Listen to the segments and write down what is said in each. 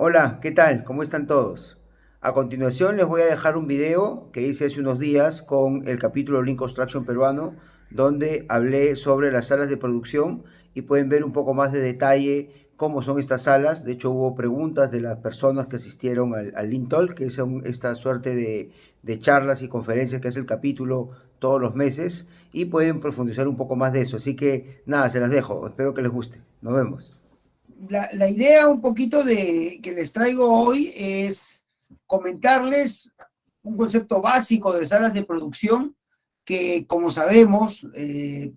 Hola, ¿qué tal? ¿Cómo están todos? A continuación les voy a dejar un video que hice hace unos días con el capítulo Lean Construction peruano, donde hablé sobre las salas de producción y pueden ver un poco más de detalle cómo son estas salas. De hecho, hubo preguntas de las personas que asistieron al Lean Talk, que son esta suerte de charlas y conferencias que hace el capítulo todos los meses, y pueden profundizar un poco más de eso. Así que nada, se las dejo. Espero que les guste. Nos vemos. La idea un poquito que les traigo hoy es comentarles un concepto básico de salas de producción que, como sabemos,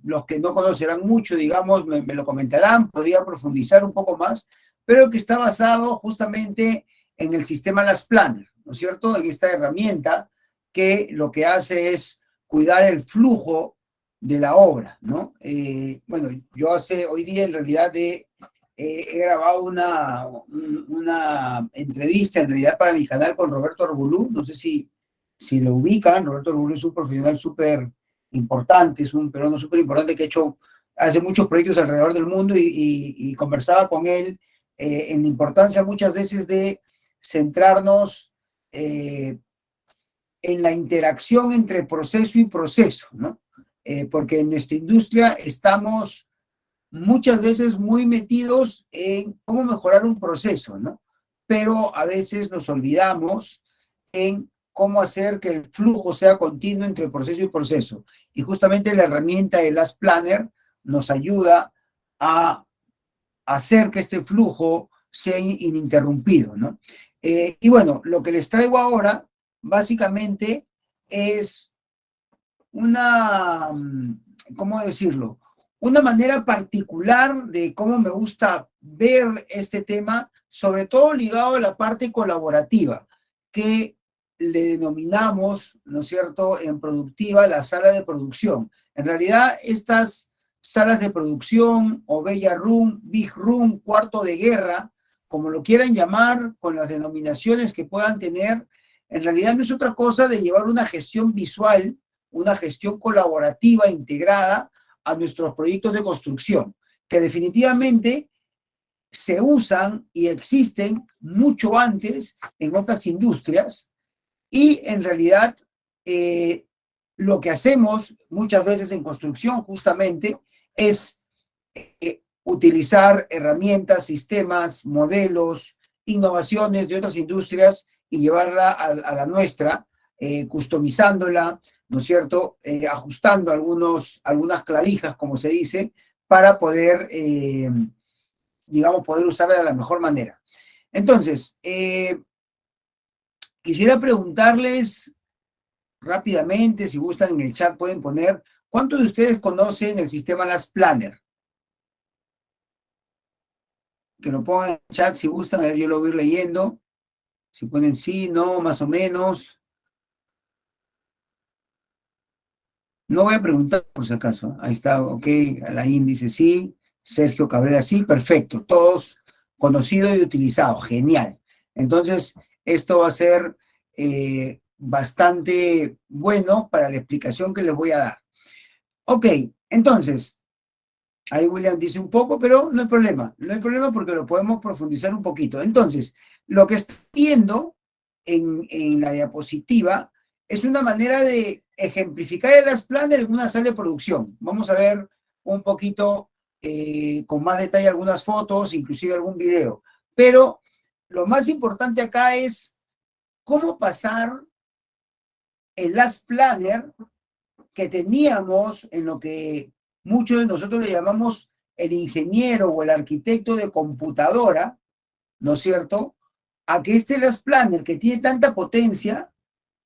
los que no conocerán mucho, digamos, me lo comentarán, podría profundizar un poco más, pero que está basado justamente en el sistema Las Planner, ¿no es cierto? En esta herramienta que lo que hace es cuidar el flujo de la obra, ¿no? Bueno, yo hoy día en realidad he grabado una entrevista en realidad para mi canal con Roberto Arbulú, no sé si lo ubican. Roberto Arbulú es un profesional súper importante, es un peruano súper importante que hace muchos proyectos alrededor del mundo y conversaba con él en la importancia muchas veces de centrarnos en la interacción entre proceso y proceso, ¿no? Porque en nuestra industria estamos muchas veces muy metidos en cómo mejorar un proceso, ¿no? Pero a veces nos olvidamos en cómo hacer que el flujo sea continuo entre proceso y proceso. Y justamente la herramienta de Last Planner nos ayuda a hacer que este flujo sea ininterrumpido, ¿no? Y bueno, lo que les traigo ahora básicamente es una, ¿cómo decirlo? Una manera particular de cómo me gusta ver este tema, sobre todo ligado a la parte colaborativa, que le denominamos, ¿no es cierto?, en productiva la sala de producción. En realidad, estas salas de producción o Bella Room, Big Room, cuarto de guerra, como lo quieran llamar, con las denominaciones que puedan tener, en realidad no es otra cosa de llevar una gestión visual, una gestión colaborativa integrada a nuestros proyectos de construcción, que definitivamente se usan y existen mucho antes en otras industrias y en realidad eh, lo que hacemos muchas veces en construcción justamente es utilizar herramientas, sistemas, modelos, innovaciones de otras industrias y llevarla a la nuestra, customizándola, ¿no es cierto? Ajustando algunas clavijas, como se dice, para poder, digamos, poder usarla de la mejor manera. Entonces, quisiera preguntarles rápidamente, si gustan en el chat pueden poner, ¿cuántos de ustedes conocen el sistema Las Planner? Que lo pongan en el chat si gustan, a ver, yo lo voy a ir leyendo. Si ponen sí, no, más o menos. No voy a preguntar por si acaso. Ahí está, ok. Alain dice sí. Sergio Cabrera sí, perfecto. Todos conocidos y utilizados. Genial. Entonces, esto va a ser bastante bueno para la explicación que les voy a dar. Ok, entonces, ahí William dice un poco, pero no hay problema. No hay problema porque lo podemos profundizar un poquito. Entonces, lo que está viendo en la diapositiva es una manera de ejemplificar el Last Planner en una sala de producción. Vamos a ver un poquito con más detalle algunas fotos, inclusive algún video. Pero lo más importante acá es cómo pasar el Last Planner que teníamos en lo que muchos de nosotros le llamamos el ingeniero o el arquitecto de computadora, ¿no es cierto? A que este Last Planner que tiene tanta potencia,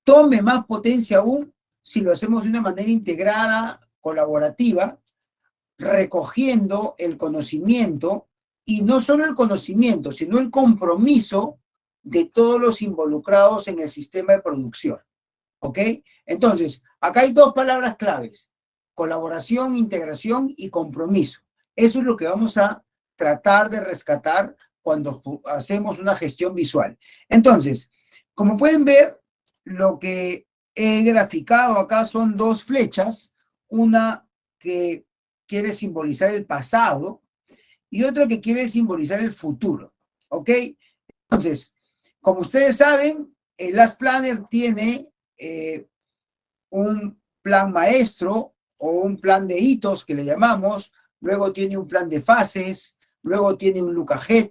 tome más potencia aún si lo hacemos de una manera integrada, colaborativa, recogiendo el conocimiento y no solo el conocimiento, sino el compromiso de todos los involucrados en el sistema de producción. ¿Ok? Entonces, acá hay dos palabras claves: colaboración, integración y compromiso. Eso es lo que vamos a tratar de rescatar cuando hacemos una gestión visual. Entonces, como pueden ver, lo que he graficado acá son dos flechas, una que quiere simbolizar el pasado y otra que quiere simbolizar el futuro. ¿Ok? Entonces, como ustedes saben, el Last Planner tiene un plan maestro o un plan de hitos que le llamamos, luego tiene un plan de fases, luego tiene un look ahead,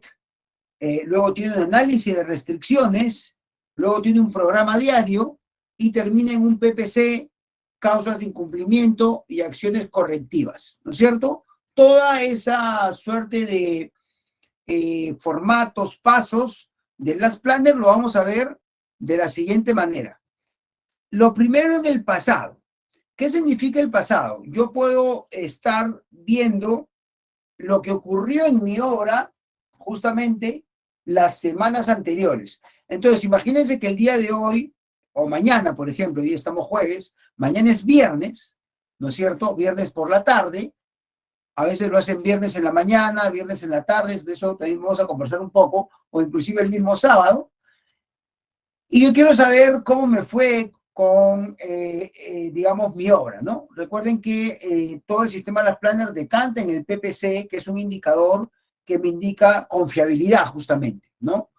luego tiene un análisis de restricciones, luego tiene un programa diario y termina en un PPC, causas de incumplimiento y acciones correctivas, ¿no es cierto? Toda esa suerte de formatos, pasos del Last Planner lo vamos a ver de la siguiente manera. Lo primero en el pasado. ¿Qué significa el pasado? Yo puedo estar viendo lo que ocurrió en mi obra justamente las semanas anteriores. Entonces, imagínense que el día de hoy, o mañana, por ejemplo, hoy estamos jueves, mañana es viernes, ¿no es cierto? Viernes por la tarde, a veces lo hacen viernes en la mañana, viernes en la tarde, de eso también vamos a conversar un poco, o inclusive el mismo sábado. Y yo quiero saber cómo me fue con, digamos, mi obra, ¿no? Recuerden que todo el sistema de las planners decanta en el PPC, que es un indicador que me indica confiabilidad, justamente, ¿no?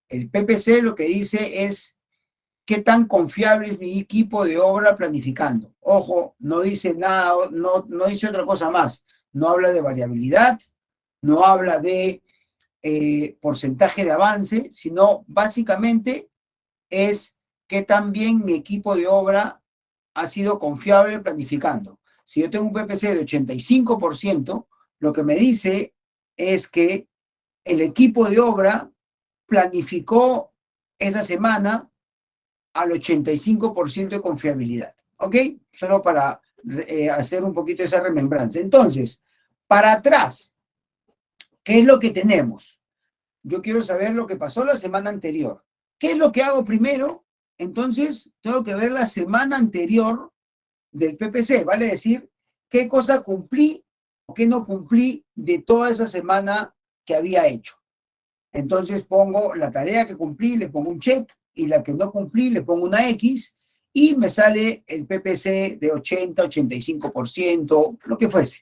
El PPC lo que dice es qué tan confiable es mi equipo de obra planificando. Ojo, no dice nada, no dice otra cosa más. No habla de variabilidad, no habla de porcentaje de avance, sino básicamente es qué tan bien mi equipo de obra ha sido confiable planificando. Si yo tengo un PPC de 85%, lo que me dice es que el equipo de obra planificó esa semana al 85% de confiabilidad. ¿Ok? Solo para hacer un poquito esa remembranza. Entonces, para atrás, ¿qué es lo que tenemos? Yo quiero saber lo que pasó la semana anterior. ¿Qué es lo que hago primero? Entonces, tengo que ver la semana anterior del PPC, vale decir, qué cosa cumplí o qué no cumplí de toda esa semana que había hecho. Entonces pongo la tarea que cumplí, le pongo un check, y la que no cumplí, le pongo una X, y me sale el PPC de 80, 85%, lo que fuese.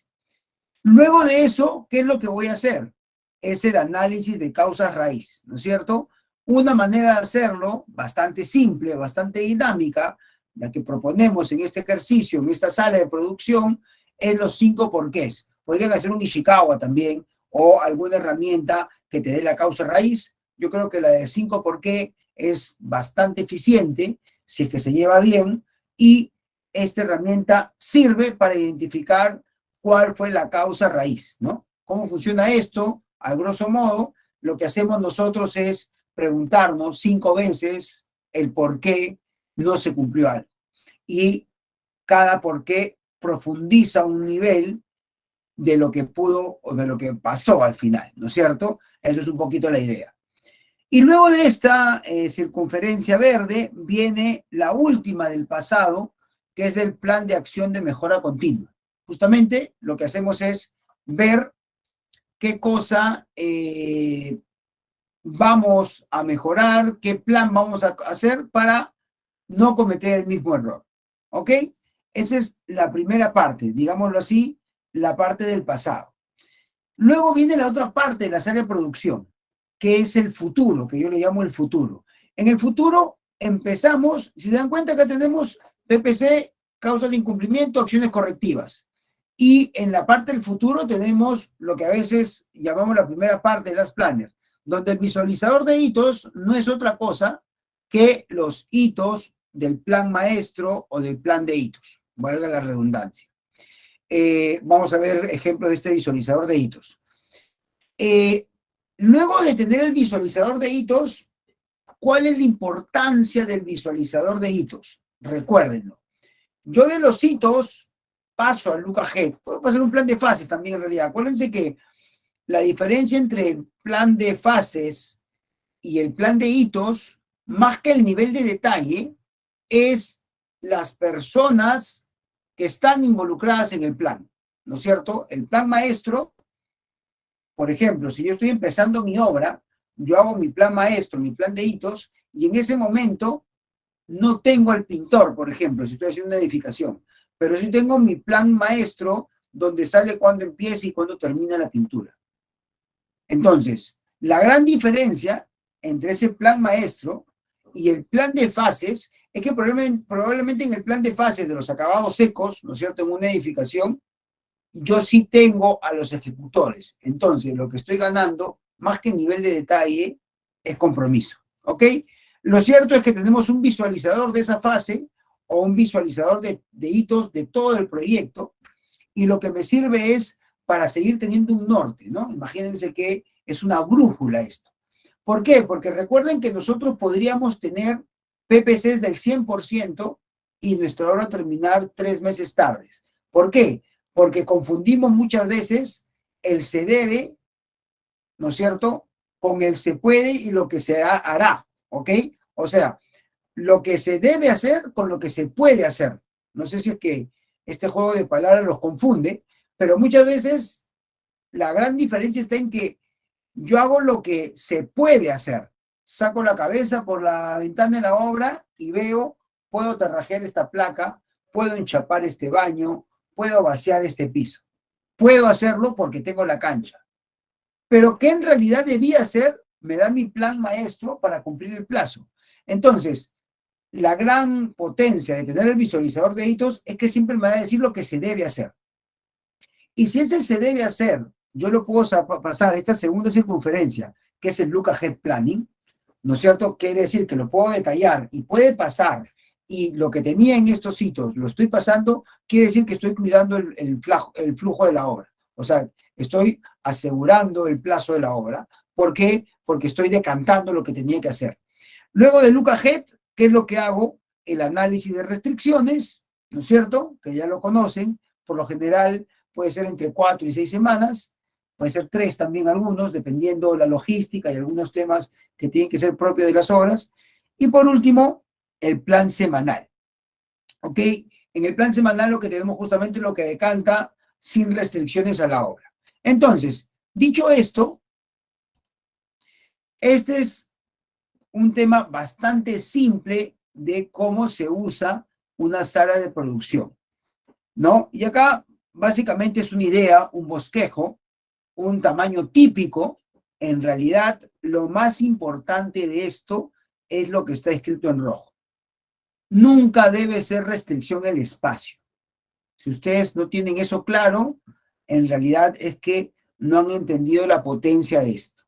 Luego de eso, ¿qué es lo que voy a hacer? Es el análisis de causas raíz, ¿no es cierto? Una manera de hacerlo bastante simple, bastante dinámica, la que proponemos en este ejercicio, en esta sala de producción, es los 5 porqués. Podrían hacer un Ishikawa también o alguna herramienta que te dé la causa raíz. Yo creo que la de 5 por qué es bastante eficiente si es que se lleva bien y esta herramienta sirve para identificar cuál fue la causa raíz, ¿no? ¿Cómo funciona esto? A grosso modo, lo que hacemos nosotros es preguntarnos 5 veces el por qué no se cumplió algo. Y cada por qué profundiza un nivel de lo que pudo o de lo que pasó al final, ¿no es cierto? Eso es un poquito la idea. Y luego de esta circunferencia verde viene la última del pasado, que es el plan de acción de mejora continua. Justamente lo que hacemos es ver qué cosa vamos a mejorar, qué plan vamos a hacer para no cometer el mismo error. ¿Ok? Esa es la primera parte, digámoslo así, la parte del pasado. Luego viene la otra parte de la serie de producción, que es el futuro, que yo le llamo el futuro. En el futuro empezamos, si se dan cuenta que tenemos PPC, causas de incumplimiento, acciones correctivas. Y en la parte del futuro tenemos lo que a veces llamamos la primera parte de las planners, donde el visualizador de hitos no es otra cosa que los hitos del plan maestro o del plan de hitos, valga la redundancia. Vamos a ver ejemplos de este visualizador de hitos. Luego de tener el visualizador de hitos, ¿cuál es la importancia del visualizador de hitos? Recuérdenlo. Yo de los hitos paso al look ahead. Puedo pasar un plan de fases también en realidad. Acuérdense que la diferencia entre el plan de fases y el plan de hitos, más que el nivel de detalle, es las personas que están involucradas en el plan, ¿no es cierto? El plan maestro, por ejemplo, si yo estoy empezando mi obra, yo hago mi plan maestro, mi plan de hitos, y en ese momento no tengo al pintor, por ejemplo, si estoy haciendo una edificación, pero sí tengo mi plan maestro donde sale cuándo empieza y cuándo termina la pintura. Entonces, la gran diferencia entre ese plan maestro y el plan de fases es que probablemente en el plan de fases de los acabados secos, ¿no es cierto?, en una edificación, yo sí tengo a los ejecutores. Entonces, lo que estoy ganando, más que nivel de detalle, es compromiso, ¿ok? Lo cierto es que tenemos un visualizador de esa fase o un visualizador de hitos de todo el proyecto, y lo que me sirve es para seguir teniendo un norte, ¿no? Imagínense que es una brújula esto. ¿Por qué? Porque recuerden que nosotros podríamos tener PPCs del 100% y nuestra obra terminar 3 meses tardes. ¿Por qué? Porque confundimos muchas veces el se debe, ¿no es cierto?, con el se puede y lo que se hará, ¿ok? O sea, lo que se debe hacer con lo que se puede hacer. No sé si es que este juego de palabras los confunde, pero muchas veces la gran diferencia está en que yo hago lo que se puede hacer. Saco la cabeza por la ventana de la obra y veo, puedo terrajear esta placa, puedo enchapar este baño, puedo vaciar este piso. Puedo hacerlo porque tengo la cancha. Pero ¿qué en realidad debía hacer? Me da mi plan maestro para cumplir el plazo. Entonces, la gran potencia de tener el visualizador de hitos es que siempre me va a decir lo que se debe hacer. Y si ese se debe hacer, yo lo puedo pasar a esta segunda circunferencia, que es el Look Ahead Planning, ¿no es cierto? Quiere decir que lo puedo detallar y puede pasar, y lo que tenía en estos hitos lo estoy pasando, quiere decir que estoy cuidando el flujo de la obra. O sea, estoy asegurando el plazo de la obra. ¿Por qué? Porque estoy decantando lo que tenía que hacer. Luego de Look Ahead, ¿qué es lo que hago? El análisis de restricciones, ¿no es cierto? Que ya lo conocen. Por lo general puede ser entre 4 y 6 semanas, puede ser 3 también algunos, dependiendo de la logística y algunos temas que tienen que ser propios de las obras. Y por último, el plan semanal. ¿Ok? En el plan semanal lo que tenemos justamente es lo que decanta sin restricciones a la obra. Entonces, dicho esto, este es un tema bastante simple de cómo se usa una sala de producción, ¿no? Y acá básicamente es una idea, un bosquejo, un tamaño típico. En realidad, lo más importante de esto es lo que está escrito en rojo. Nunca debe ser restricción el espacio. Si ustedes no tienen eso claro, en realidad es que no han entendido la potencia de esto.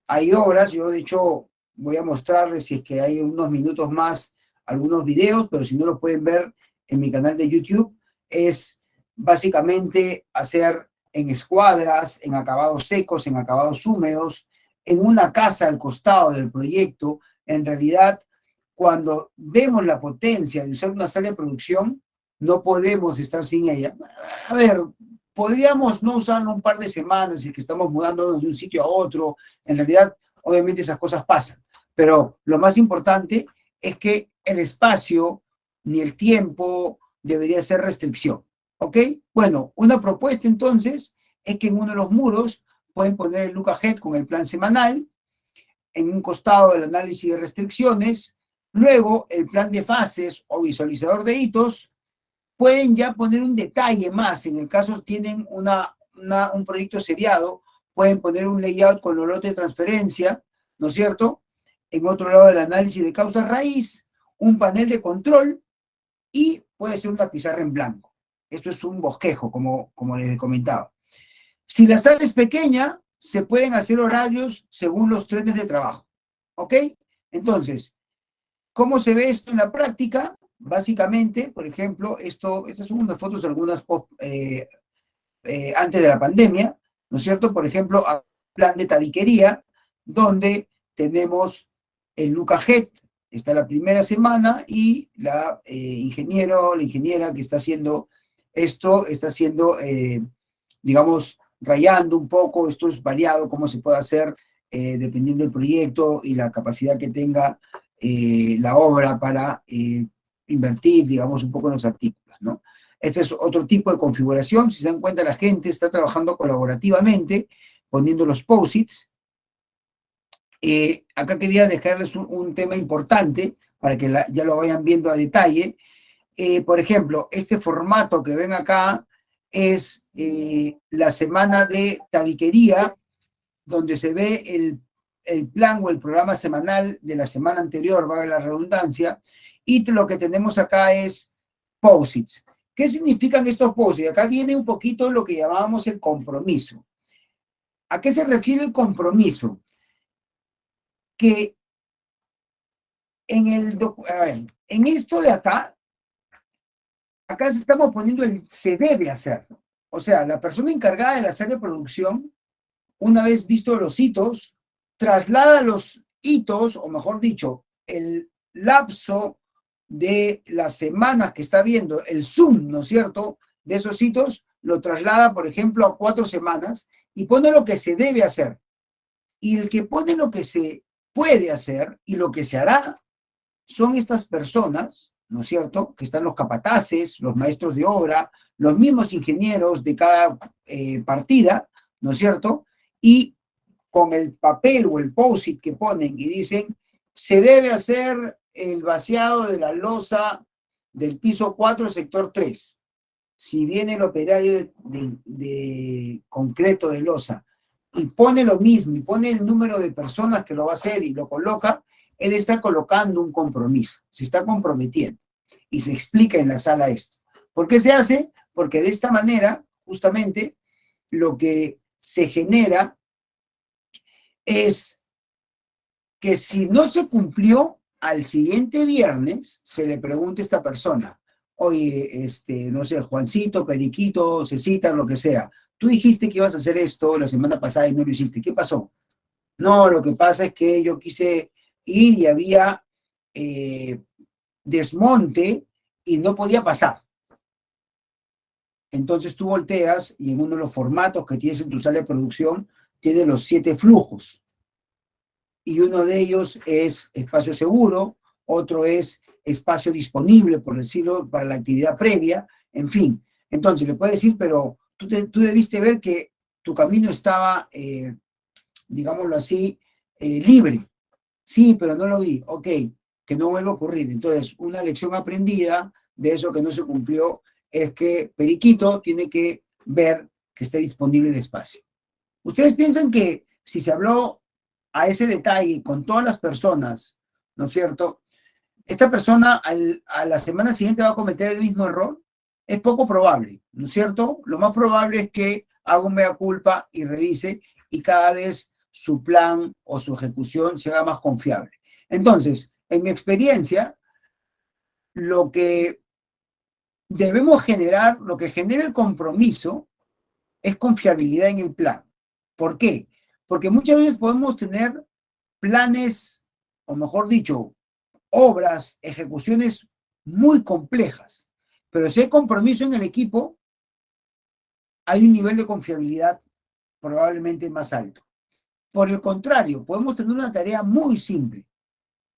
Hay obras, yo de hecho voy a mostrarles, si es que hay unos minutos más, algunos videos, pero si no los pueden ver en mi canal de YouTube, es básicamente hacer en escuadras, en acabados secos, en acabados húmedos, en una casa al costado del proyecto. En realidad, cuando vemos la potencia de usar una sala de producción, no podemos estar sin ella. A ver, podríamos no usarlo un par de semanas y que estamos mudándonos de un sitio a otro. En realidad, obviamente esas cosas pasan, pero lo más importante es que el espacio ni el tiempo debería ser restricción, ¿ok? Bueno, una propuesta entonces es que en uno de los muros pueden poner el Look Ahead con el plan semanal, en un costado el análisis de restricciones, luego el plan de fases o visualizador de hitos. Pueden ya poner un detalle más, en el caso tienen un proyecto seriado, pueden poner un layout con los lotes de transferencia, ¿no es cierto? En otro lado el análisis de causas raíz, un panel de control y puede ser una pizarra en blanco. Esto es un bosquejo, como les he comentado. Si la sala es pequeña, se pueden hacer horarios según los trenes de trabajo, ¿ok? Entonces, ¿cómo se ve esto en la práctica? Básicamente, por ejemplo, estas son unas fotos, algunas antes de la pandemia, ¿no es cierto? Por ejemplo, plan de tabiquería, donde tenemos el Look Ahead, está la primera semana, y la ingeniera que está haciendo esto, está haciendo, digamos, rayando un poco. Esto es variado, cómo se puede hacer, dependiendo del proyecto y la capacidad que tenga la obra para invertir, digamos, un poco en los artículos, ¿no? Este es otro tipo de configuración. Si se dan cuenta, la gente está trabajando colaborativamente, poniendo los posits. Acá quería dejarles un tema importante para que ya lo vayan viendo a detalle. Por ejemplo, este formato que ven acá es la semana de tabiquería, donde se ve el plan o el programa semanal de la semana anterior, valga la redundancia, y lo que tenemos acá es POSITs. ¿Qué significan estos POSITs? Acá viene un poquito lo que llamábamos el compromiso. ¿A qué se refiere el compromiso? Que en esto de acá se estamos poniendo el se debe hacer. O sea, la persona encargada de la área de producción, una vez visto los hitos, traslada los hitos, o mejor dicho, el lapso de las semanas que está viendo, el zoom, ¿no es cierto?, de esos hitos, lo traslada, por ejemplo, a 4 semanas y pone lo que se debe hacer. Y el que pone lo que se puede hacer y lo que se hará son estas personas, ¿no es cierto?, que están los capataces, los maestros de obra, los mismos ingenieros de cada partida, ¿no es cierto? Y con el papel o el post-it que ponen y dicen, se debe hacer el vaciado de la losa del piso 4, sector 3. Si viene el operario de concreto de losa y pone lo mismo y pone el número de personas que lo va a hacer y lo coloca, él está colocando un compromiso, se está comprometiendo y se explica en la sala esto. ¿Por qué se hace? Porque de esta manera, justamente, lo que se genera es que si no se cumplió, al siguiente viernes se le pregunta a esta persona, oye, no sé, Juancito, Periquito, Cecita, lo que sea, tú dijiste que ibas a hacer esto la semana pasada y no lo hiciste, ¿qué pasó? No, lo que pasa es que yo quise ir y había desmonte y no podía pasar. Entonces tú volteas y en uno de los formatos que tienes en tu sala de producción tiene los 7 flujos. Y uno de ellos es espacio seguro, otro es espacio disponible, por decirlo, para la actividad previa, en fin. Entonces le puedes decir, pero tú debiste ver que tu camino estaba, digámoslo así, libre. Sí, pero no lo vi. Ok, que no vuelva a ocurrir. Entonces, una lección aprendida de eso que no se cumplió es que Periquito tiene que ver que esté disponible el espacio. ¿Ustedes piensan que si se habló a ese detalle con todas las personas, ¿no es cierto? Esta persona a la semana siguiente va a cometer el mismo error. Es poco probable, ¿no es cierto? Lo más probable es que haga un mea culpa y revise y cada vez su plan o su ejecución se haga más confiable. Entonces, en mi experiencia, lo que debemos generar, lo que genera el compromiso es confiabilidad en el plan. ¿Por qué? Porque muchas veces podemos tener planes, o mejor dicho, obras, ejecuciones muy complejas, pero si hay compromiso en el equipo, hay un nivel de confiabilidad probablemente más alto. Por el contrario, podemos tener una tarea muy simple,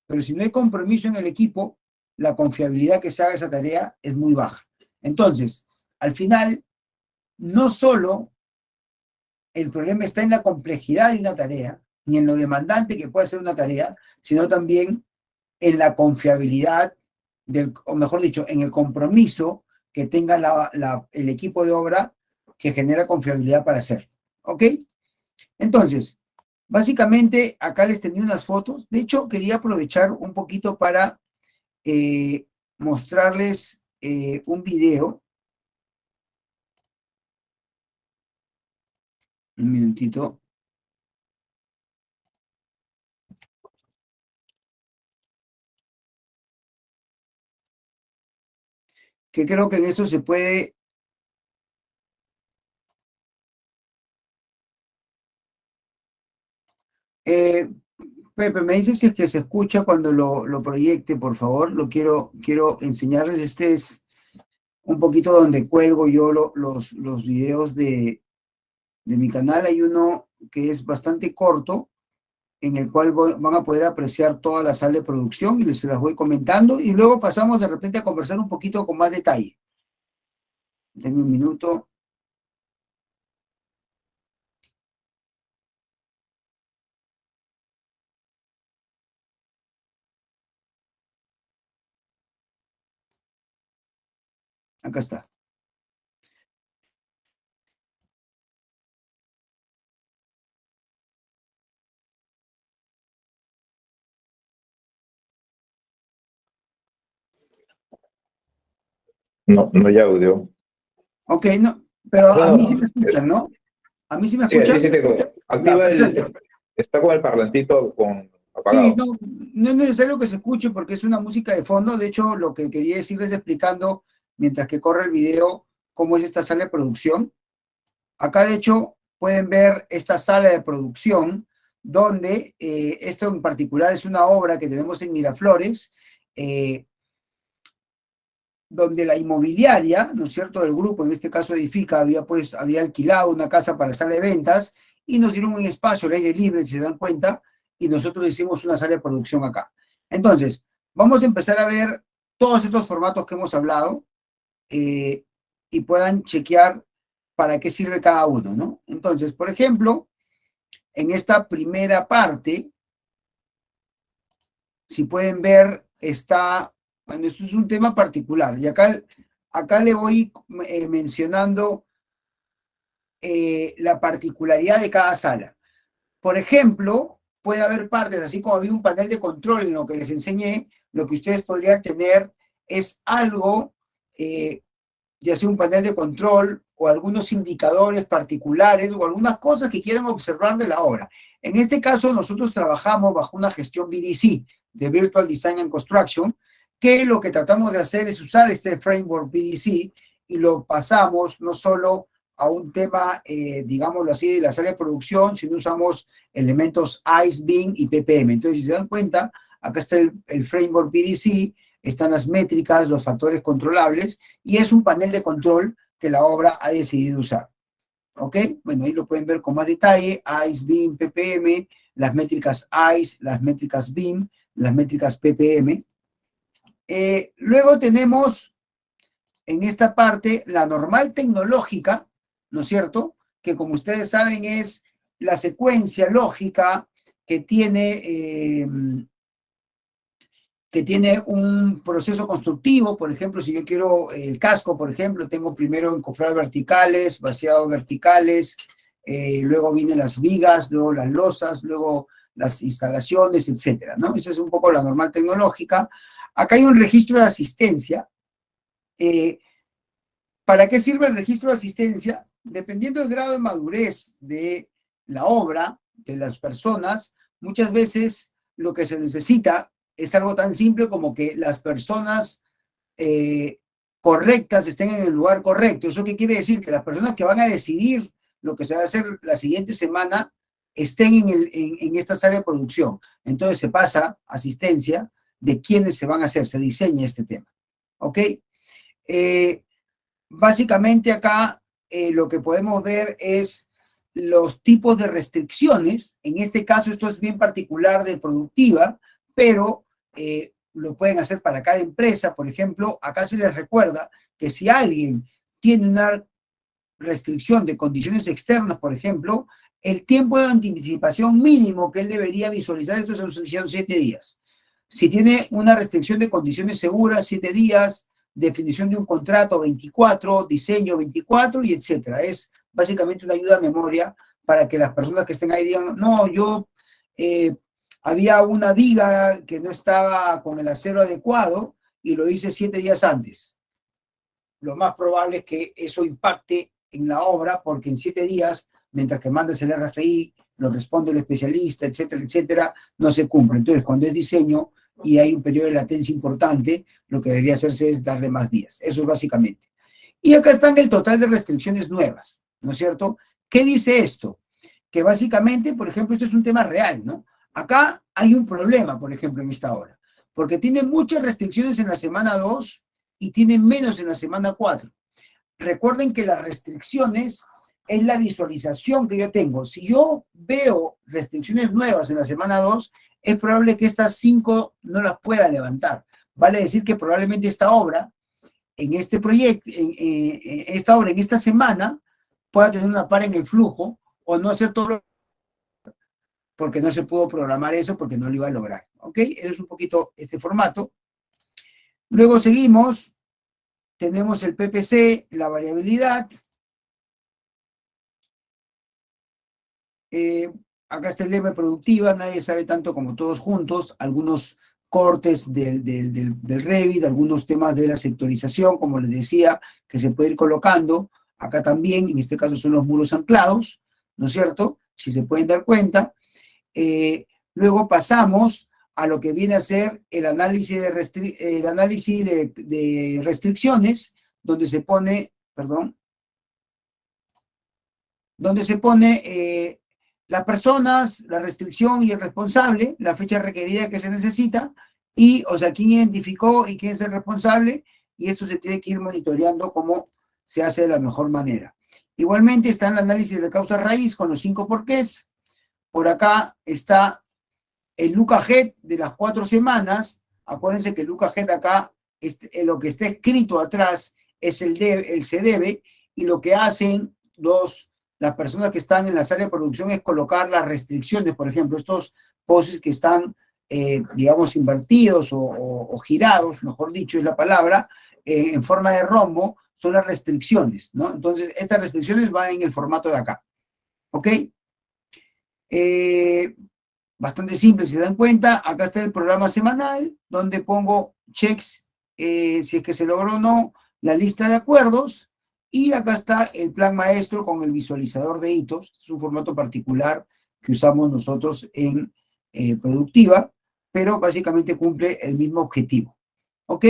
pero si no hay compromiso en el equipo, la confiabilidad que se haga esa tarea es muy baja. Entonces, al final, no solo el problema está en la complejidad de una tarea, ni en lo demandante que puede ser una tarea, sino también en la confiabilidad, o mejor dicho, en el compromiso que tenga el equipo de obra que genera confiabilidad para hacer. ¿Ok? Entonces, básicamente acá les tenía unas fotos. De hecho, quería aprovechar un poquito para mostrarles un video. Un minutito. Que creo que en eso se puede. Pepe, me dices si es que se escucha cuando lo proyecte, por favor. Quiero enseñarles. Este es un poquito donde cuelgo yo los videos de mi canal. Hay uno que es bastante corto, en el cual van a poder apreciar toda la sala de producción y se las voy comentando. Y luego pasamos de repente a conversar un poquito con más detalle. Denme un minuto. Acá está. No, no hay audio. Ok, no, pero a mí sí No, me escuchan, ¿no? A mí sí me sí, sí, escuchan. sí, Ya, activa perfecto. está con el parlantito Sí, apagado. no, no es necesario que se escuche porque es una música de fondo. De hecho, lo que quería decirles explicando, mientras que corre el video, cómo es esta sala de producción. Acá, de hecho, pueden ver esta sala de producción, donde esto en particular es una obra que tenemos en Miraflores, eh, donde la inmobiliaria, ¿no es cierto?, del grupo, en este caso Edifica, había alquilado una casa para sala de ventas y nos dieron un espacio al aire libre, si se dan cuenta, y nosotros hicimos una sala de producción acá. Entonces, vamos a empezar a ver todos estos formatos que hemos hablado eh, y puedan chequear para qué sirve cada uno, ¿no? Entonces, por ejemplo, en esta primera parte, si pueden ver, bueno, esto es un tema particular, y acá le voy mencionando la particularidad de cada sala. Por ejemplo, puede haber partes, así como había un panel de control en lo que les enseñé, lo que ustedes podrían tener es algo, ya sea un panel de control o algunos indicadores particulares o algunas cosas que quieran observar de la obra. En este caso, nosotros trabajamos bajo una gestión BDC, de Virtual Design and Construction, que lo que tratamos de hacer es usar este framework BDC y lo pasamos no solo a un tema, digámoslo así, de la sala de producción, sino usamos elementos ICE, BIM y PPM. Entonces, si se dan cuenta, acá está el framework BDC, están las métricas, los factores controlables, y es un panel de control que la obra ha decidido usar. ¿Ok? Bueno, ahí lo pueden ver con más detalle, ICE, BIM, PPM, las métricas ICE, las métricas BIM, las métricas PPM. Luego tenemos en esta parte la normal tecnológica, ¿no es cierto? Que como ustedes saben es la secuencia lógica que tiene un proceso constructivo. Por ejemplo, si yo quiero el casco, por ejemplo, tengo primero encofrados verticales, vaciados verticales, luego vienen las vigas, luego las losas, luego las instalaciones, etcétera, ¿no? Esa es un poco la normal tecnológica. Acá hay un registro de asistencia. ¿Para qué sirve el registro de asistencia? Dependiendo del grado de madurez de la obra, de las personas, muchas veces lo que se necesita es algo tan simple como que las personas correctas estén en el lugar correcto. ¿Eso qué quiere decir? Que las personas que van a decidir lo que se va a hacer la siguiente semana estén en esta área de producción. Entonces se pasa asistencia de quiénes se van a hacer, se diseña este tema. ¿Ok? Básicamente acá lo que podemos ver es los tipos de restricciones. En este caso esto es bien particular de productiva, pero lo pueden hacer para cada empresa. Por ejemplo, acá se les recuerda que si alguien tiene una restricción de condiciones externas, por ejemplo, el tiempo de anticipación mínimo que él debería visualizar, esto son 7 días. Si tiene una restricción de condiciones seguras, 7 días, definición de un contrato 24, diseño 24 y etcétera. Es básicamente una ayuda a memoria para que las personas que estén ahí digan, no, yo había una viga que no estaba con el acero adecuado y lo hice 7 días antes. Lo más probable es que eso impacte en la obra porque en 7 días, mientras que mandes el RFI, lo responde el especialista, etcétera, etcétera, no se cumple. Entonces, cuando es diseño y hay un periodo de latencia importante, lo que debería hacerse es darle más días. Eso es básicamente. Y acá están el total de restricciones nuevas, ¿no es cierto? ¿Qué dice esto? Que básicamente, por ejemplo, esto es un tema real, ¿no? Acá hay un problema, por ejemplo, en esta hora, porque tiene muchas restricciones en la semana 2 y tiene menos en la semana 4. Recuerden que las restricciones es la visualización que yo tengo. Si yo veo restricciones nuevas en la semana 2, es probable que estas 5 no las pueda levantar. Vale decir que probablemente esta obra, en este proyecto, esta obra, en esta semana, pueda tener una para en el flujo o no hacer todo porque no se pudo programar eso porque no lo iba a lograr. ¿Ok? Eso es un poquito este formato. Luego seguimos. Tenemos el PPC, la variabilidad. Acá está el lema productiva, nadie sabe tanto como todos juntos. Algunos cortes del Revit, algunos temas de la sectorización, como les decía, que se puede ir colocando. Acá también, en este caso son los muros anclados, ¿no es cierto? Si se pueden dar cuenta. Luego pasamos a lo que viene a ser el análisis de restricciones, donde se pone, perdón, donde se pone las personas, la restricción y el responsable, la fecha requerida que se necesita, y, o sea, quién identificó y quién es el responsable, y eso se tiene que ir monitoreando cómo se hace de la mejor manera. Igualmente está el análisis de la causa raíz con los 5 porqués. Por acá está el look ahead de las 4 semanas. Acuérdense que el look ahead acá, lo que está escrito atrás es el se debe, y lo que hacen las personas que están en las áreas de producción es colocar las restricciones, por ejemplo, estos poses que están, digamos, invertidos o girados, mejor dicho es la palabra, en forma de rombo, son las restricciones, ¿no? Entonces, estas restricciones van en el formato de acá, ¿ok? Bastante simple, si se dan cuenta, acá está el programa semanal, donde pongo checks, si es que se logró o no, la lista de acuerdos, y acá está el plan maestro con el visualizador de hitos. Es un formato particular que usamos nosotros en Productiva, pero básicamente cumple el mismo objetivo. ¿Ok?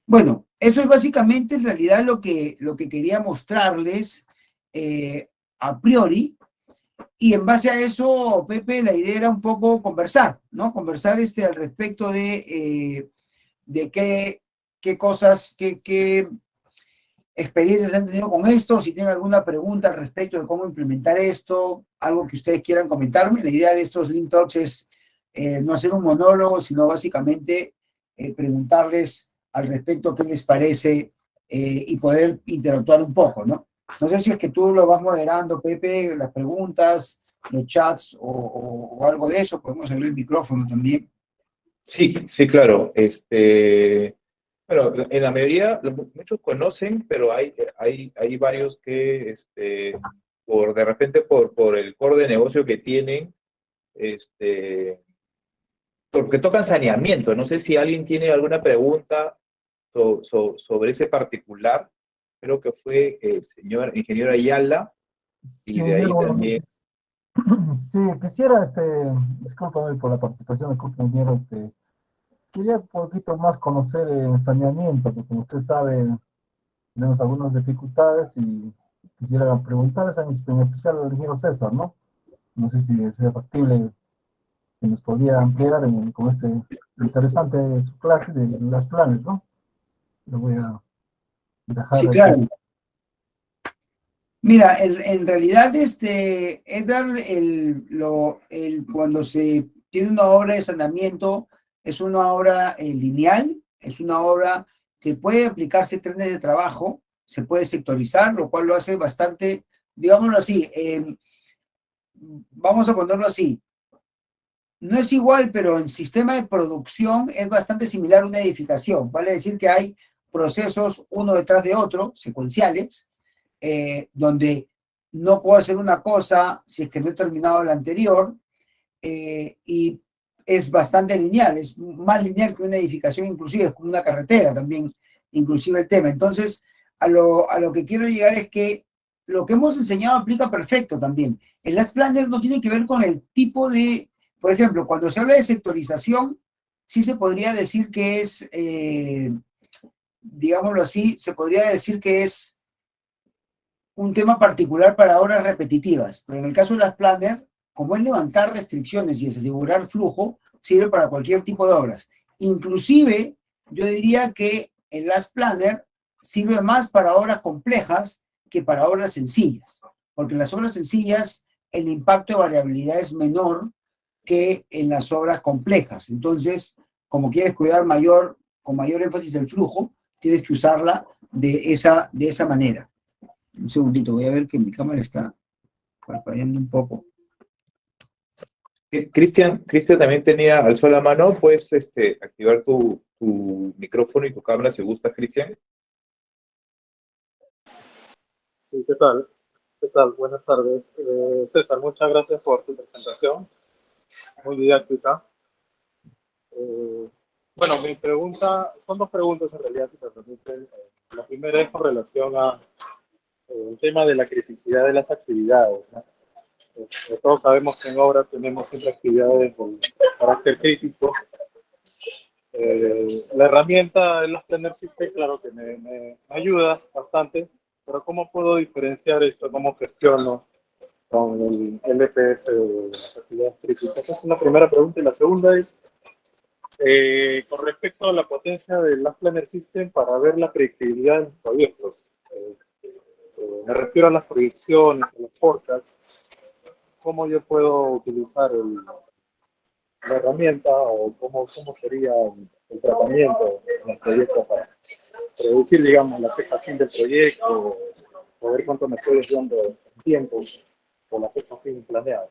Bueno, eso es básicamente en realidad lo que quería mostrarles a priori. Y en base a eso, Pepe, la idea era un poco conversar, ¿no? Conversar al respecto de qué cosas, qué experiencias han tenido con esto, si tienen alguna pregunta al respecto de cómo implementar esto, algo que ustedes quieran comentarme. La idea de estos Lean Talks es no hacer un monólogo, sino básicamente preguntarles al respecto qué les parece y poder interactuar un poco, ¿no? No sé si es que tú lo vas moderando, Pepe, las preguntas, los chats o algo de eso. Podemos abrir el micrófono también. Sí, sí, claro. Bueno, en la mayoría, muchos conocen, pero hay varios que, de repente, por el core de negocio que tienen, porque tocan saneamiento. No sé si alguien tiene alguna pregunta sobre ese particular. Creo que fue el señor ingeniero Ayala, Sí, y de ahí buenas también. noches. Sí, quisiera, discúlpame por la participación del compañero, quería un poquito más conocer el saneamiento, porque como usted sabe, tenemos algunas dificultades y quisiera preguntarles en especial al ingeniero César, ¿no? No sé si es factible que nos podría ampliar con interesante su clase de las planes, ¿no? Lo voy a dejar Sí, aquí. claro. Mira, en realidad, Edgar, cuando se tiene una obra de saneamiento, es una obra lineal, es una obra que puede aplicarse trenes de trabajo, se puede sectorizar, lo cual lo hace bastante, digámoslo así, vamos a ponerlo así, no es igual, pero en sistema de producción es bastante similar a una edificación, vale decir que hay procesos uno detrás de otro, secuenciales, donde no puedo hacer una cosa si es que no he terminado la anterior, y es bastante lineal, es más lineal que una edificación, inclusive es como una carretera también, inclusive el tema. Entonces, a lo que quiero llegar es que lo que hemos enseñado aplica perfecto también. El Last Planner no tiene que ver con el tipo de, por ejemplo, cuando se habla de sectorización, sí se podría decir que es, digámoslo así, se podría decir que es un tema particular para obras repetitivas, pero en el caso de las planner, como es levantar restricciones y es asegurar flujo, sirve para cualquier tipo de obras. Inclusive, yo diría que el Last Planner sirve más para obras complejas que para obras sencillas, porque en las obras sencillas el impacto de variabilidad es menor que en las obras complejas. Entonces, como quieres cuidar con mayor énfasis el flujo, tienes que usarla de esa manera. Un segundito, voy a ver que mi cámara está parpadeando un poco. Cristian también alzó la mano. Puedes activar tu micrófono y tu cámara si gustas, Cristian. Sí, ¿qué tal? ¿Qué tal? Buenas tardes. César, muchas gracias por tu presentación. Muy didáctica. Bueno, mi pregunta, son dos preguntas en realidad, si me permiten. La primera es con relación a el tema de la criticidad de las actividades, ¿no? Todos sabemos que en obra tenemos siempre actividades con carácter crítico. La herramienta de los Planner System, claro que me ayuda bastante, pero ¿cómo puedo diferenciar esto? ¿Cómo gestiono con el LPS de las actividades críticas? Esa es una primera pregunta. Y la segunda es, con respecto a la potencia del Last Planner System para ver la predictibilidad de los proyectos. Me refiero a las proyecciones, a los forecasts. ¿Cómo yo puedo utilizar la herramienta o cómo sería el tratamiento en el proyecto para predecir, digamos, la fecha fin del proyecto o ver cuánto me estoy desviando en tiempo con la fecha fin planeada?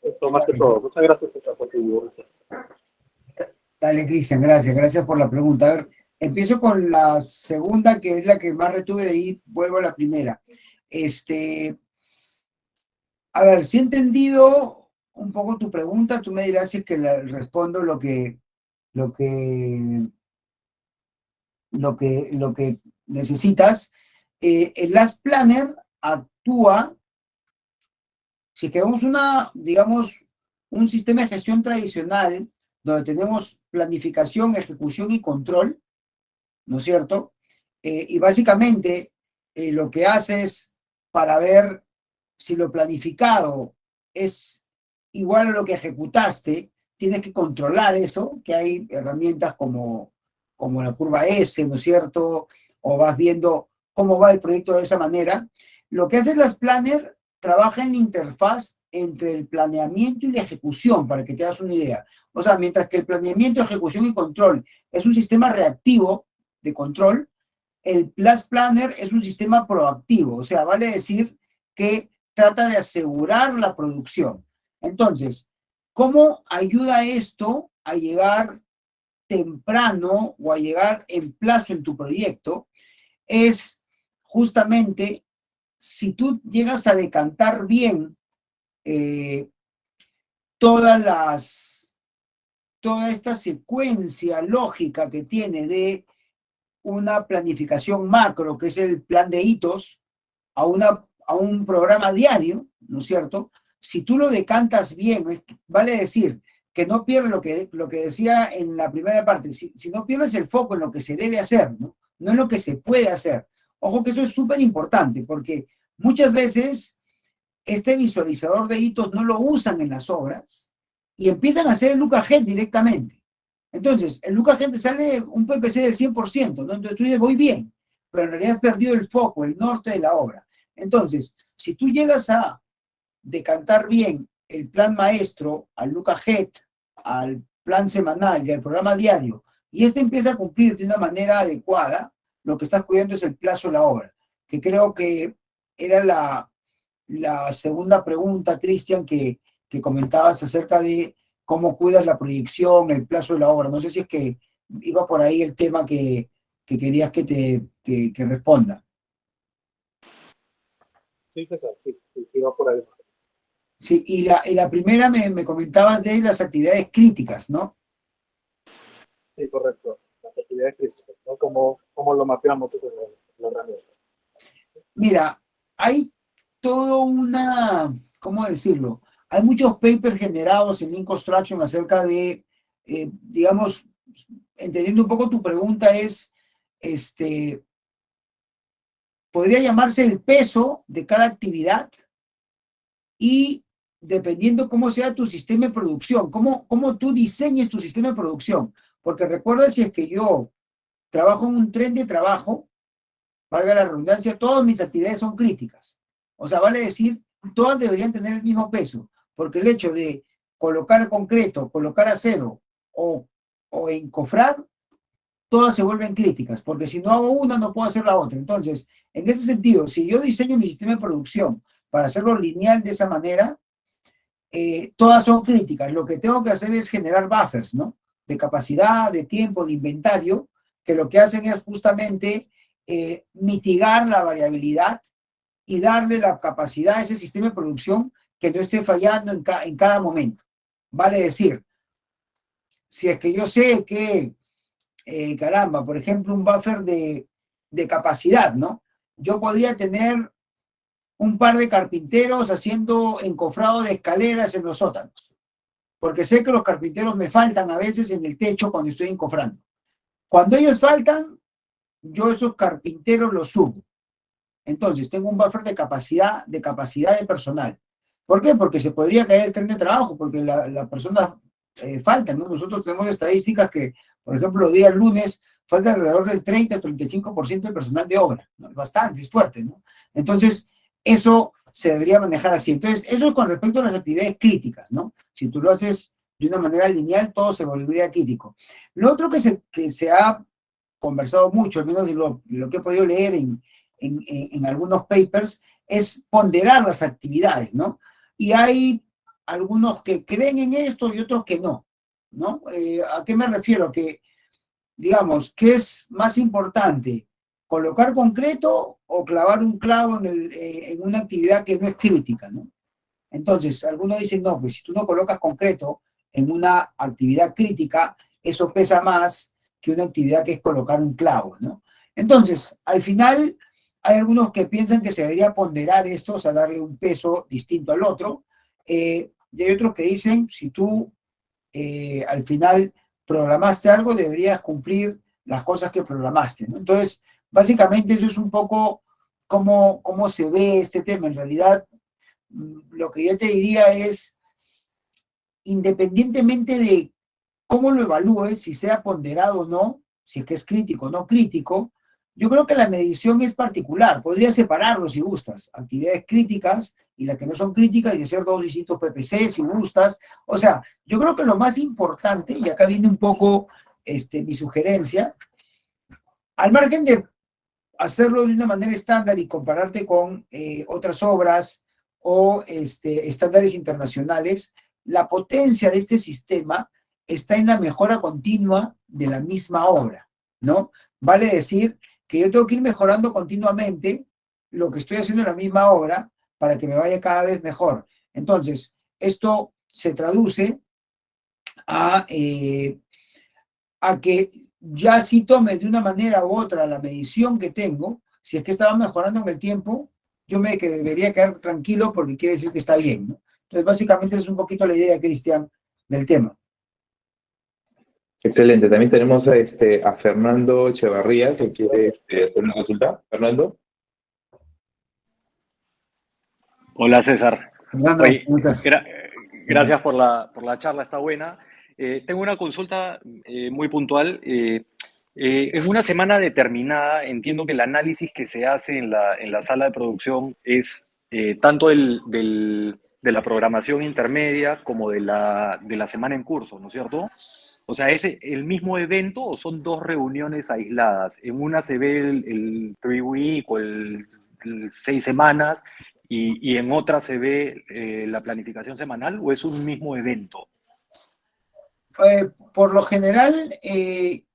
Eso más que todo. Muchas gracias, César, por tu respuesta. Dale, Cristian, gracias por la pregunta. A ver, empiezo con la segunda, que es la que más retuve, de ahí vuelvo a la primera. A ver, si he entendido un poco tu pregunta, tú me dirás si es que respondo lo que necesitas. El Last Planner actúa, si es que vemos digamos, un sistema de gestión tradicional donde tenemos planificación, ejecución y control, ¿no es cierto? Y básicamente lo que hace es para ver si lo planificado es igual a lo que ejecutaste, tienes que controlar eso, que hay herramientas como la curva S, ¿no es cierto? O vas viendo cómo va el proyecto de esa manera. Lo que hace las Planner trabaja en la interfaz entre el planeamiento y la ejecución, para que te hagas una idea. O sea, mientras que el planeamiento, ejecución y control es un sistema reactivo de control, el Last Planner es un sistema proactivo, o sea, vale decir que trata de asegurar la producción. Entonces, ¿cómo ayuda esto a llegar temprano o a llegar en plazo en tu proyecto? Es justamente si tú llegas a decantar bien toda esta secuencia lógica que tiene de una planificación macro, que es el plan de hitos, a un programa diario, ¿no es cierto? Si tú lo decantas bien, vale decir que no pierdes lo que decía en la primera parte, si no pierdes el foco en lo que se debe hacer, ¿no? No en lo que se puede hacer. Ojo que eso es súper importante, porque muchas veces este visualizador de hitos no lo usan en las obras y empiezan a hacer el look ahead directamente. Entonces, el look ahead te sale un PPC del 100%, ¿no? Entonces tú dices, voy bien, pero en realidad has perdido el foco, el norte de la obra. Entonces, si tú llegas a decantar bien el plan maestro, al look ahead, al plan semanal y al programa diario, y este empieza a cumplir de una manera adecuada, lo que estás cuidando es el plazo de la obra, que creo que era la segunda pregunta, Cristian, que comentabas acerca de cómo cuidas la proyección, el plazo de la obra. No sé si es que iba por ahí el tema que querías que responda. Sí, César, sí, va por ahí. Sí, y la primera me comentabas de las actividades críticas, ¿no? Sí, correcto. Las actividades críticas, ¿no? ¿Cómo lo mapeamos eso en la herramienta? Mira, hay todo ¿cómo decirlo? Hay muchos papers generados en Lean Construction acerca de, digamos, entendiendo un poco tu pregunta es, podría llamarse el peso de cada actividad y dependiendo cómo sea tu sistema de producción, cómo tú diseñes tu sistema de producción. Porque recuerda, si es que yo trabajo en un tren de trabajo, valga la redundancia, todas mis actividades son críticas. O sea, vale decir, todas deberían tener el mismo peso, porque el hecho de colocar concreto, colocar acero o encofrar, todas se vuelven críticas, porque si no hago una, no puedo hacer la otra. Entonces, en ese sentido, si yo diseño mi sistema de producción para hacerlo lineal de esa manera, todas son críticas. Lo que tengo que hacer es generar buffers, ¿no? De capacidad, de tiempo, de inventario, que lo que hacen es justamente mitigar la variabilidad y darle la capacidad a ese sistema de producción que no esté fallando en cada momento. Vale decir, si es que yo sé que, caramba, por ejemplo, un buffer de capacidad, ¿no? Yo podría tener un par de carpinteros haciendo encofrado de escaleras en los sótanos, porque sé que los carpinteros me faltan a veces en el techo cuando estoy encofrando. Cuando ellos faltan, yo esos carpinteros los subo. Entonces, tengo un buffer de capacidad de personal. ¿Por qué? Porque se podría caer el tren de trabajo, porque las personas faltan, ¿no? Nosotros tenemos estadísticas que, por ejemplo, los días lunes falta alrededor del 30-35% del personal de obra, ¿no? Bastante, es fuerte, ¿no? Entonces, eso se debería manejar así. Entonces, eso es con respecto a las actividades críticas, ¿no? Si tú lo haces de una manera lineal, todo se volvería crítico. Lo otro que se ha conversado mucho, al menos de lo que he podido leer en algunos papers, es ponderar las actividades, ¿no? Y hay algunos que creen en esto y otros que no, ¿no? ¿A qué me refiero? Que, digamos, ¿qué es más importante? ¿Colocar concreto o clavar un clavo en una actividad que no es crítica, ¿no? Entonces, algunos dicen, no, pues si tú no colocas concreto en una actividad crítica, eso pesa más que una actividad que es colocar un clavo, ¿no? Entonces, al final, hay algunos que piensan que se debería ponderar esto, o sea, darle un peso distinto al otro, y hay otros que dicen, si tú al final programaste algo, deberías cumplir las cosas que programaste, ¿no? Entonces, básicamente eso es un poco cómo se ve este tema. En realidad, lo que yo te diría es, independientemente de cómo lo evalúes, si sea ponderado o no, si es que es crítico o no crítico, yo creo que la medición es particular. Podría separarlo si gustas, actividades críticas y las que no son críticas, y hacer dos distintos PPC si gustas. O sea, yo creo que lo más importante, y acá viene un poco mi sugerencia, al margen de hacerlo de una manera estándar y compararte con otras obras o estándares internacionales, la potencia de este sistema está en la mejora continua de la misma obra, ¿no? Vale decir que yo tengo que ir mejorando continuamente lo que estoy haciendo en la misma obra para que me vaya cada vez mejor. Entonces, esto se traduce a que ya si tome de una manera u otra la medición que tengo, si es que estaba mejorando en el tiempo, que debería quedar tranquilo porque quiere decir que está bien, ¿no? Entonces, básicamente es un poquito la idea, Cristian, del tema. Excelente. También tenemos a Fernando Echevarría, que quiere hacer una consulta. Fernando. Hola César. Fernando, Oye, ¿cómo estás? gracias por la charla, está buena. Tengo una consulta muy puntual. En una semana determinada, entiendo que el análisis que se hace en la sala de producción es tanto de la programación intermedia como de la semana en curso, ¿no es cierto? O sea, ¿es el mismo evento o son dos reuniones aisladas? En una se ve el 3 week o el 6 semanas y en otra se ve la planificación semanal, o es un mismo evento. Por lo general, es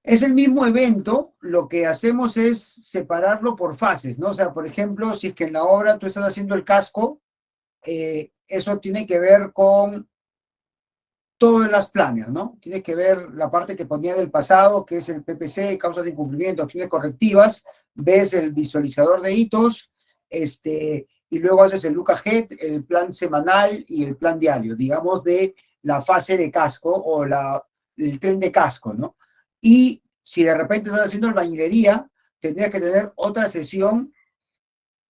el mismo evento. Lo que hacemos es separarlo por fases, ¿no? O sea, por ejemplo, si es que en la obra tú estás haciendo el casco, eso tiene que ver con todo el Last Planner, ¿no? Tienes que ver la parte que ponía del pasado, que es el PPC, causas de incumplimiento, acciones correctivas, ves el visualizador de hitos, y luego haces el look ahead, el plan semanal y el plan diario, digamos, de la fase de casco o el tren de casco, ¿no? Y si de repente estás haciendo albañilería, tendrías que tener otra sesión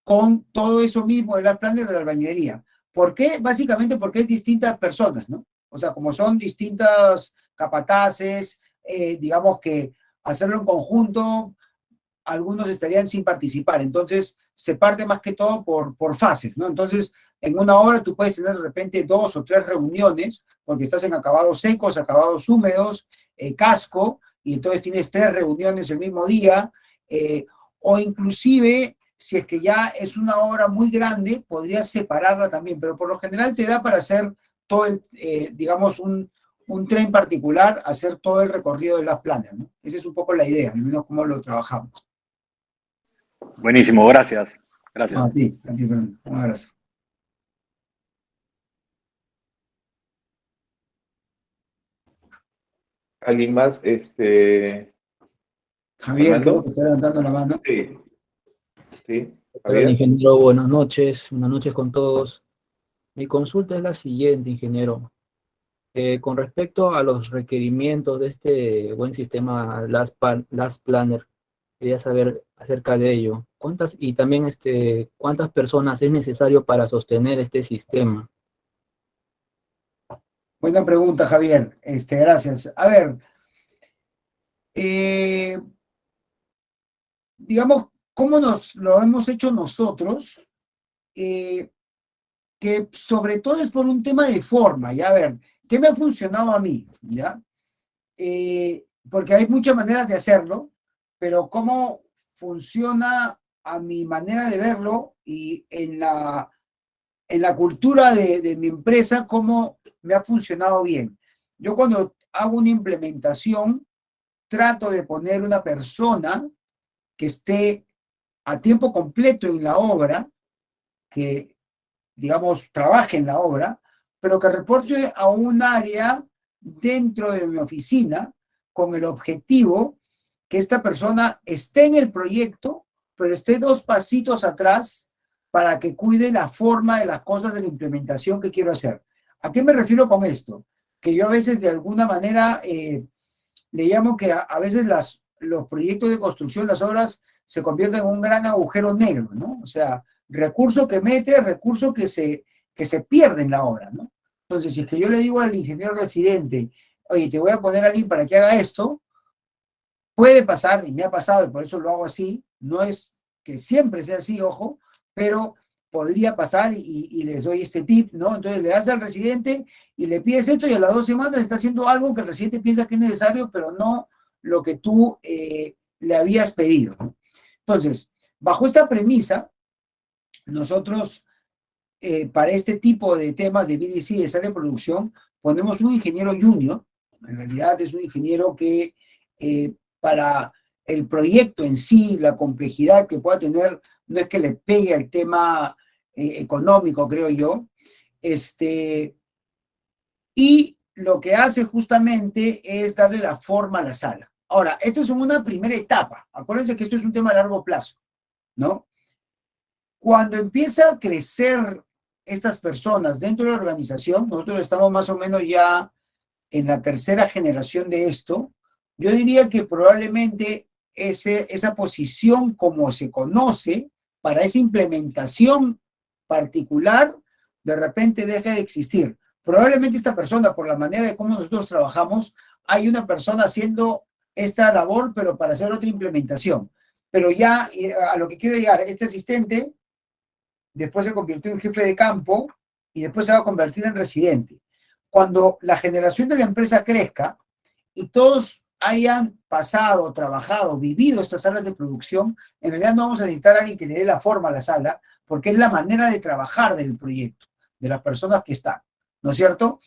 con todo eso mismo de las planes de la albañilería. ¿Por qué? Básicamente porque es distintas personas, ¿no? O sea, como son distintas capataces, digamos que hacerlo en conjunto, algunos estarían sin participar. Entonces, se parte más que todo por fases, ¿no? Entonces, en una hora tú puedes tener de repente 2 o 3 reuniones, porque estás en acabados secos, acabados húmedos, casco, y entonces tienes 3 reuniones el mismo día, o inclusive, si es que ya es una obra muy grande, podrías separarla también, pero por lo general te da para hacer todo digamos, un tren particular, hacer todo el recorrido de las planas, ¿no? Esa es un poco la idea, al menos cómo lo trabajamos. Buenísimo, gracias. Gracias. A ti, Fernando. Un abrazo. ¿Alguien más? Javier, creo Fernando. que está levantando la mano. Sí, sí, Hola, Javier. ingeniero, buenas noches con todos. Mi consulta es la siguiente, ingeniero. Con respecto a los requerimientos de este buen sistema Last Planner, quería saber acerca de ello. Y también cuántas personas es necesario para sostener este sistema? Buena pregunta, Javier. Gracias. A ver, digamos, ¿cómo nos lo hemos hecho nosotros? Que sobre todo es por un tema de forma, ¿ya? A ver, ¿qué me ha funcionado a mí? ¿Ya? Porque hay muchas maneras de hacerlo, pero cómo funciona a mi manera de verlo y en la cultura de mi empresa, cómo me ha funcionado bien. Yo cuando hago una implementación, trato de poner una persona que esté a tiempo completo en la obra, que, digamos, trabaje en la obra, pero que reporte a un área dentro de mi oficina con el objetivo que esta persona esté en el proyecto, pero esté dos pasitos atrás para que cuide la forma de las cosas de la implementación que quiero hacer. ¿A qué me refiero con esto? Que yo a veces de alguna manera le llamo que a veces los proyectos de construcción, las obras, se convierten en un gran agujero negro, ¿no? O sea, recurso que mete, recurso que se pierde en la obra, ¿no? Entonces, si es que yo le digo al ingeniero residente, oye, te voy a poner a alguien para que haga esto, puede pasar, y me ha pasado, y por eso lo hago así, no es que siempre sea así, ojo, pero podría pasar y les doy este tip, ¿no? Entonces le das al residente y le pides esto y a las 2 semanas está haciendo algo que el residente piensa que es necesario, pero no lo que tú le habías pedido, ¿no? Entonces, bajo esta premisa, nosotros para este tipo de temas de BDC, de sala de producción, ponemos un ingeniero junior, en realidad es un ingeniero que para el proyecto en sí, la complejidad que pueda tener, no es que le pegue al tema económico, creo yo, y lo que hace justamente es darle la forma a la sala. Ahora, esta es una primera etapa, acuérdense que esto es un tema a largo plazo, ¿no? Cuando empieza a crecer estas personas dentro de la organización, nosotros estamos más o menos ya en la tercera generación de esto, yo diría que probablemente esa posición como se conoce para esa implementación particular, de repente deje de existir. Probablemente esta persona, por la manera de cómo nosotros trabajamos, hay una persona haciendo esta labor, pero para hacer otra implementación. Pero ya a lo que quiero llegar, este asistente después se convirtió en jefe de campo y después se va a convertir en residente. Cuando la generación de la empresa crezca y todos hayan pasado, trabajado, vivido estas salas de producción, en realidad no vamos a necesitar a alguien que le dé la forma a la sala, porque es la manera de trabajar del proyecto, de las personas que están, ¿no es cierto?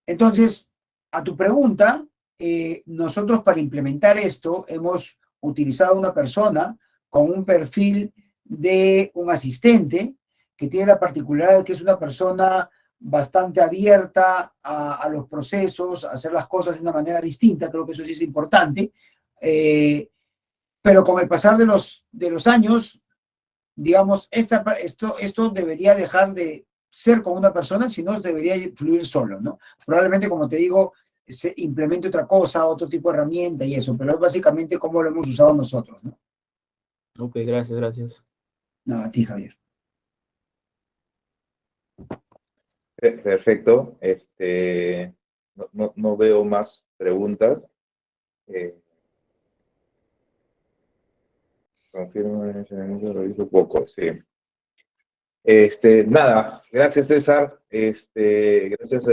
Entonces, a tu pregunta, nosotros para implementar esto hemos utilizado una persona con un perfil de un asistente que tiene la particularidad de que es una persona bastante abierta a los procesos, a hacer las cosas de una manera distinta, creo que eso sí es importante, pero con el pasar de los años, digamos, esto debería dejar de ser con una persona, sino debería fluir solo, ¿no? Probablemente, como te digo, se implemente otra cosa, otro tipo de herramienta y eso, pero es básicamente como lo hemos usado nosotros, ¿no? Ok, gracias. No, a ti, Javier. Perfecto. No veo más preguntas. Confirmo en ese momento, reviso poco, sí. Nada, gracias César. Gracias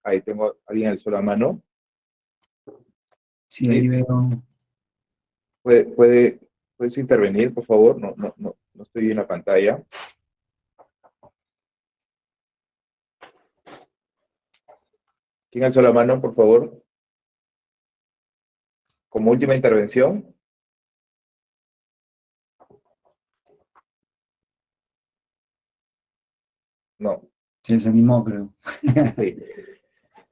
ahí tengo a alguien alzó la mano. Sí, ahí Sí. veo. ¿Puedes intervenir, por favor? No estoy en la pantalla. ¿Quién alzó la mano, por favor? Como última intervención. No. Se desanimó, creo. Sí.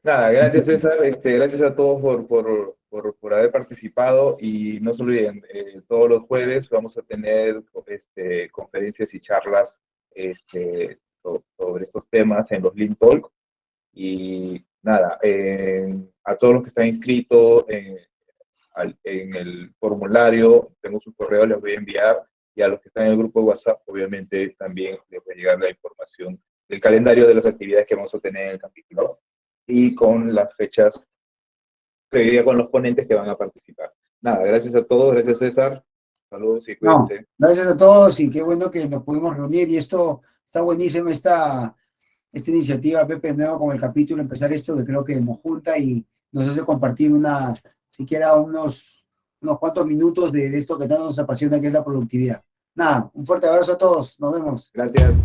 Nada, gracias César, gracias a todos por haber participado y no se olviden, todos los jueves vamos a tener conferencias y charlas sobre estos temas en los Lean Talk y nada, a todos los que están inscritos en el formulario, tengo su correo, les voy a enviar y a los que están en el grupo de WhatsApp, obviamente también les va a llegar la información del calendario de las actividades que vamos a tener en el capítulo y con las fechas que con los ponentes que van a participar. Nada, gracias a todos, gracias César, saludos y cuídense. No, gracias a todos y qué bueno que nos pudimos reunir y esto está buenísimo, esta iniciativa, Pepe, nuevo con el capítulo, empezar esto que creo que nos junta y nos hace compartir siquiera unos cuantos minutos de esto que tanto nos apasiona, que es la productividad. Nada, un fuerte abrazo a todos, nos vemos. Gracias.